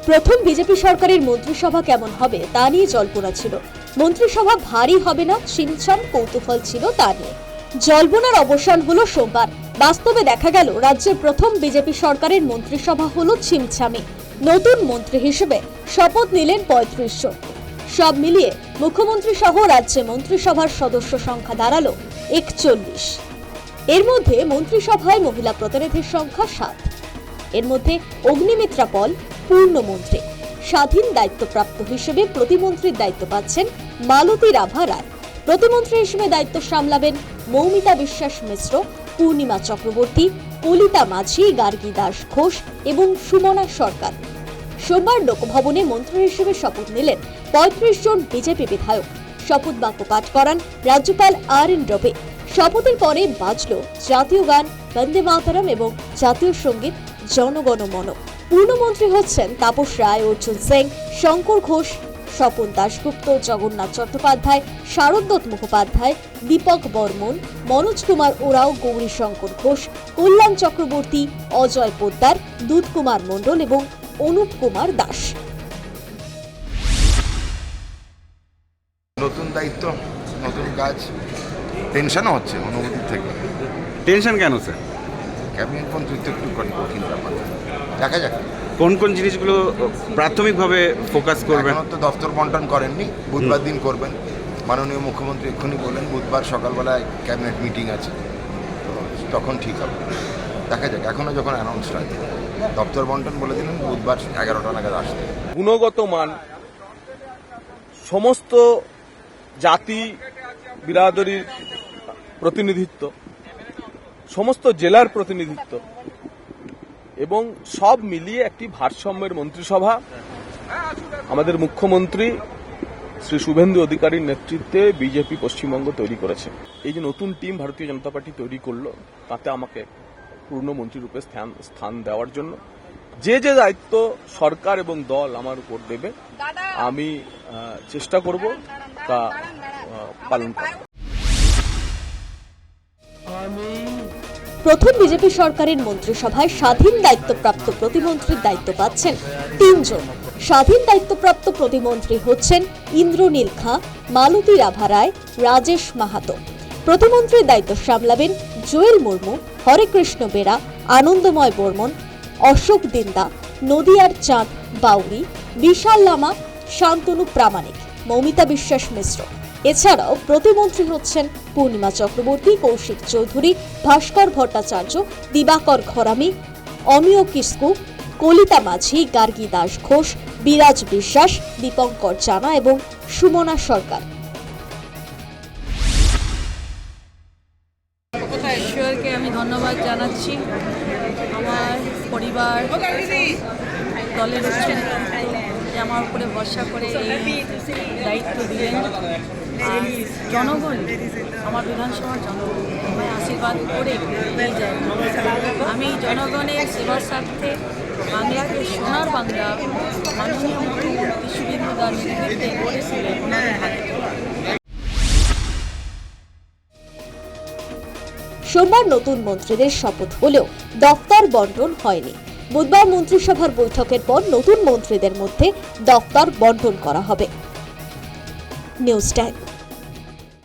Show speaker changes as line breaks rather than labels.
প্রথম বিজেপি সরকারের মন্ত্রিসভা কেমন হবে তা নিয়ে জল্পনা ছিল। মন্ত্রিসভা ভারী হবে না ছিমছাম কৌতূহল ছিল তা নিয়ে। জল্পনার অবসান হলো সোমবার। বাস্তবে দেখা গেল রাজ্যের প্রথম বিজেপি সরকারের মন্ত্রিসভা হলো ছিমছামে। নতুন মন্ত্রী হিসেবে শপথ নিলেন ৩৫ জন। সব মিলিয়ে মুখ্যমন্ত্রী সহ রাজ্যে মন্ত্রিসভার সদস্য সংখ্যা দাঁড়ালো ৪১। এর মধ্যে মন্ত্রিসভায় মহিলা প্রতিনিধির সংখ্যা ৭। এর মধ্যে অগ্নিমিত্রা পল পূর্ণমন্ত্রী। স্বাধীন দায়িত্বপ্রাপ্ত হিসেবে প্রতিমন্ত্রীর দায়িত্ব পাচ্ছেন মালতী রাভা রায়। প্রতিমন্ত্রী হিসেবে দায়িত্ব সামলাবেন মৌমিতা বিশ্বাস মিশ্র, পূর্ণিমা চক্রবর্তী, কলিতা মাঝি, গার্গী দাস ঘোষ এবং সুমনা সরকার। সোমবার লোকভবনে মন্ত্রী হিসেবে শপথ নিলেন ৩৫ জন বিজেপি বিধায়ক। শপথ বাক্য পাঠ করান রাজ্যপাল RN রবি। শপথের পরে বাজল জাতীয় গান বন্দে মাতরম এবং জাতীয় সঙ্গীত জনগণ মন। পূর্ণমন্ত্রী হচ্ছেন তাপস রায়, অর্জুন সিং, শঙ্কর ঘোষ, স্বপন দাশগুপ্ত, জগন্নাথ চট্টোপাধ্যায়, শারদত্ত মুখোপাধ্যায়, দীপক বর্মন, মনোজ কুমার ওরাও, গৌরী শঙ্কর ঘোষ, কল্যাণ চক্রবর্তী, অজয় পোদ্দার, দুধ কুমার মণ্ডল এবং অনুপ কুমার দাস।
নতুন দায়িত্ব, নতুন কাজ, টেনশনও হচ্ছে অনুভূতি থেকে।
টেনশন কেন স্যার?
ক্যাবিনেট মন্ত্রী তো একটু কঠিন ব্যাপার, দেখা যাক
কোন কোন জিনিসগুলো প্রাথমিকভাবে ফোকাস করবেন?
এখনো তো দপ্তর বন্টন করেননি, বুধবার দিন করবেন। মাননীয় মুখ্যমন্ত্রী এক্ষুনি বললেন বুধবার সকালবেলায় ক্যাবিনেট মিটিং আছে, তো তখন ঠিক হবে। দেখা যাক, এখনো যখন অ্যানাউন্স হয় দপ্তর বন্টন বলে দিলেন বুধবার 11টা নাগাদ আসতে।
গুণগত মান, সমস্ত জাতি বিরাদরির প্রতিনিধিত্ব, সমস্ত জেলার প্রতিনিধিত্ব এবং সব মিলিয়ে একটি ভারসাম্যের মন্ত্রিসভা আমাদের মুখ্যমন্ত্রী শ্রী শুভেন্দু অধিকারীর নেতৃত্বে বিজেপি পশ্চিমবঙ্গ তৈরি করেছে। এই যে নতুন টিম ভারতীয় জনতা পার্টি তৈরি করলো, তাতে আমাকে পূর্ণ মন্ত্রীরূপে স্থান দেওয়ার জন্য যে যে দায়িত্ব সরকার এবং দল আমার উপর দেবে আমি চেষ্টা করব তা পালন করব।
প্রথম বিজেপি সরকারের মন্ত্রিসভায় স্বাধীন দায়িত্বপ্রাপ্ত প্রতিমন্ত্রীর দায়িত্ব পাচ্ছেন ৩ জন। স্বাধীন দায়িত্বপ্রাপ্ত প্রতিমন্ত্রী হচ্ছেন ইন্দ্রনীল খাঁ, মালতী রাভা রায়, রাজেশ মাহাতো। প্রতিমন্ত্রীর দায়িত্ব সামলাবেন জোয়েল মুর্মু, হরেকৃষ্ণ বেরা, আনন্দময় বর্মন, অশোক দিন্দা, নদিয়ার চাঁদ বাউরি, বিশাল লামা, শান্তনু প্রামাণিক, মৌমিতা বিশ্বাস মিশ্র। এছাড়াও প্রতিমন্ত্রী হচ্ছেন পূর্ণিমা চক্রবর্তী, কৌশিক চৌধুরী, ভাস্কর ভট্টাচার্য, দিবাকর ঘরামি, অমিয় কিস্কু, কলিতা মাঝি, গার্গী দাস ঘোষ, বিরাজ বিশ্বাস, দীপঙ্কর জানা এবং সুমনা সরকার।
ঈশ্বরকে আমি ধন্যবাদ জানাচ্ছি। আমার পরিবার, দলের উচ্চ নেতৃত্ব যে আমার উপরে ভরসা করে এই দায়িত্ব দিলেন। আর জনগণ, আমার বিধানসভার জনগণ আমায় আশীর্বাদ করে দিয়ে যায়। আমি জনগণের সেবার স্বার্থে বাংলাকে সোনার বাংলা মাননীয় মুখ্যমন্ত্রী শুভেন্দু দার নেতৃত্বে গড়েছিলেন।
সোমবার নতুন মন্ত্রীদের শপথ হলেও দফতর বন্টন হয়নি। বুধবার মন্ত্রিসভার বৈঠকের পর নতুন মন্ত্রীদের মধ্যে দফতর বন্টন করা হবে। News time.